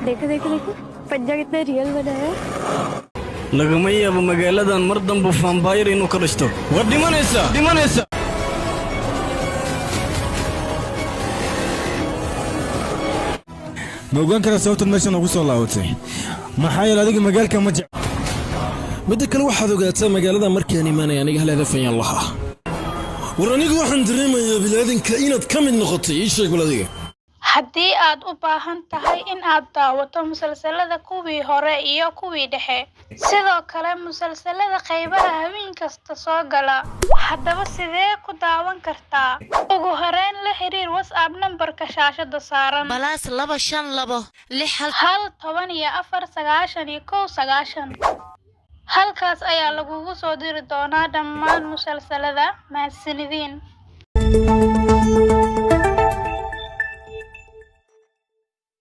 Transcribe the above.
देखो देखो देखो पंजा कितना रियल बना है। lagama yaabo magaaladan mar dambe vampire inuu ka dhashto war dhimanaysa ma ogaan karaa sababta meeshan ugu soo laabatay maxaa yeelay adiga magaalka ma jecel midda kale waxaad ogaataa magaalada markaan imaanay aniga hal hadaf ayaan lahaa war anigu waxaan dareemayaa bilaadanka inaad ka mid noqotay ii sheeg bal adiga haddii aad u baahan tahay in aad daawato musalsalada kuwii hore iyo kuwii dhexe sidoo kale musalsalada qaybaha habeen kasta soo gala haddaba sidee ku daawan kartaa ugu horeyn la xiriir WhatsApp nambarka shaashada saaran balaas 252 1 halkaas ayaa lagugu soo diri doonaa dhammaan musalsalada mahadsanidin